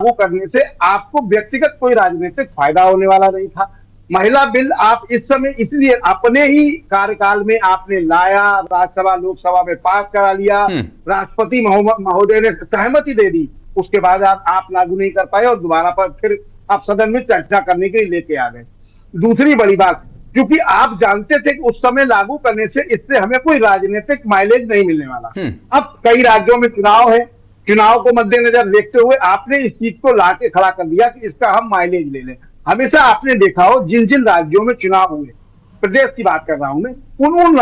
लागू करने से आपको व्यक्तिगत कोई राजनीतिक फायदा होने वाला नहीं था। महिला बिल आप इस समय इसलिए अपने ही कार्यकाल में आपने लाया, राज्यसभा लोकसभा में पास करा लिया, राष्ट्रपति महोदय ने सहमति दे दी, उसके बाद आप लागू नहीं कर पाए और दोबारा पर फिर आप सदन में चर्चा करने के लिए लेके आ गए। दूसरी बड़ी बात, क्योंकि आप जानते थे कि उस समय लागू करने से इससे हमें कोई राजनीतिक माइलेज नहीं मिलने वाला। अब कई राज्यों में चुनाव है, चुनाव को मद्देनजर देखते हुए आपने इस चीज को लाके खड़ा कर दिया कि इसका हम माइलेज ले लें। हमेशा आपने देखा हो जिन जिन राज्यों में चुनाव हुए, प्रदेश की बात कर रहा हूं मैं, उन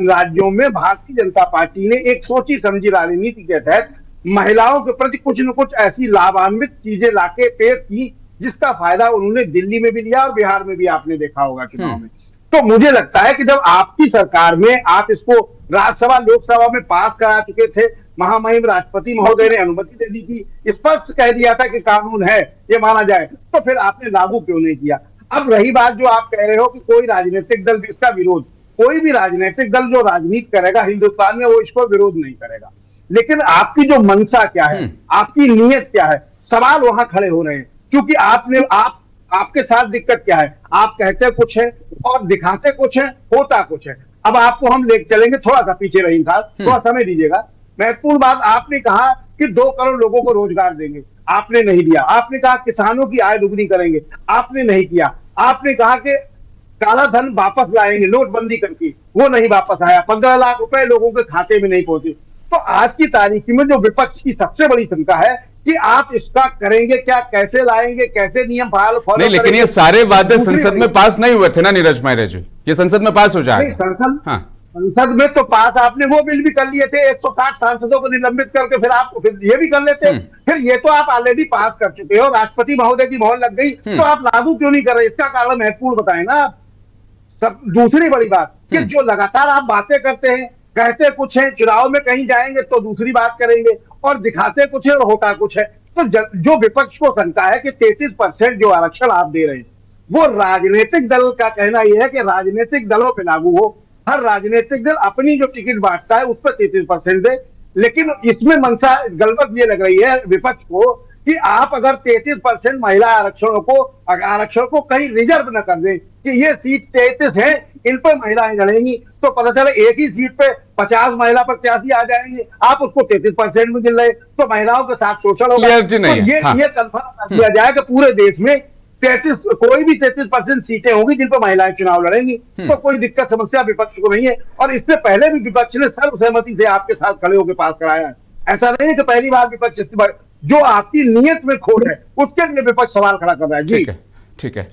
राज्यों में भारतीय जनता पार्टी ने एक सोची समझी राजनीति के तहत महिलाओं के प्रति कुछ न कुछ ऐसी लाभान्वित चीजें लाके पेश की जिसका फायदा उन्होंने दिल्ली में भी लिया और बिहार में भी आपने देखा होगा चुनाव में। तो मुझे लगता है कि जब आपकी सरकार में आप इसको राज्यसभा लोकसभा में पास करा चुके थे, महामहिम राष्ट्रपति महोदय ने अनुमति दे दी थी, स्पष्ट कह दिया था कि कानून है, ये माना जाए, तो फिर आपने लागू क्यों नहीं किया? अब रही बात जो आप कह रहे हो कि कोई राजनीतिक दल इसका विरोध, कोई भी राजनीतिक दल जो राजनीति करेगा हिंदुस्तान में वो इसको विरोध नहीं करेगा, लेकिन आपकी जो मंशा क्या है, आपकी नीयत क्या है, सवाल वहां खड़े हो रहे हैं। क्योंकि आपके साथ दिक्कत क्या है, आप कहते कुछ है और दिखाते कुछ है, होता कुछ है। अब आपको हम ले चलेंगे, थोड़ा सा पीछे रही था, थोड़ा समय दीजिएगा। महत्वपूर्ण बात, आपने कहा कि 2 करोड़ लोगों को रोजगार देंगे, आपने नहीं दिया। आपने कहा किसानों की आय दुगनी करेंगे, आपने नहीं किया। आपने कहा कि काला धन वापस लाएंगे नोटबंदी करके, वो नहीं वापस आया। 15 लाख रुपए लोगों के खाते में नहीं पहुंचे। तो आज की तारीख में जो विपक्ष की सबसे बड़ी शंका है कि आप इसका करेंगे क्या, कैसे लाएंगे, कैसे नियम फॉलो नहीं, लेकिन ये सारे वादे संसद में पास नहीं हुए थे ना नीरज मायरे जी, ये संसद में पास हो जाएगा। संसद में तो पास आपने वो बिल भी कर लिए थे, 160 सांसदों को निलंबित करके, फिर आप फिर ये भी कर लेते। फिर ये तो आप ऑलरेडी पास कर चुके हो, राष्ट्रपति महोदय की मोहर लग गई, तो आप लागू क्यों नहीं कर रहे? इसका कारण महत्वपूर्ण बताएं ना आप। सब दूसरी बड़ी बात कि जो लगातार आप बातें करते हैं, कहते कुछ है, चुनाव में कहीं जाएंगे तो दूसरी बात करेंगे और दिखाते कुछ है और होता कुछ है। तो जो विपक्ष को शंका है कि 33% जो आरक्षण आप दे रहे हैं, वो राजनीतिक दल का कहना यह है कि राजनीतिक दलों पे लागू हो। हर राजनीतिक दल अपनी जो टिकट बांटता है उस पर 33% दे। लेकिन इसमें मंशा गलत ये लग रही है विपक्ष को कि आप अगर 33% महिला आरक्षण को कहीं रिजर्व न कर दें कि ये सीट 33 है, इन पर महिलाएं लड़ेंगी, तो पता चले एक ही सीट पे 50 महिला प्रत्याशी आ जाएंगे, आप उसको 33% में मिल रहे, तो महिलाओं के साथ शोषण होगा। तो ये कन्फर्म किया जाए कि पूरे देश में 33 कोई भी 33% सीटें होंगी जिन पर महिलाएं चुनाव लड़ेंगी, तो कोई दिक्कत समस्या विपक्ष को नहीं है। और इससे पहले भी विपक्ष ने सर्वसहमति से आपके साथ खड़े होकर पास कराया है। ऐसा नहीं है कि पहली बार विपक्ष, जो आपकी नीयत में खोट है उसके लिए विपक्ष सवाल खड़ा कर रहा है। जी ठीक है।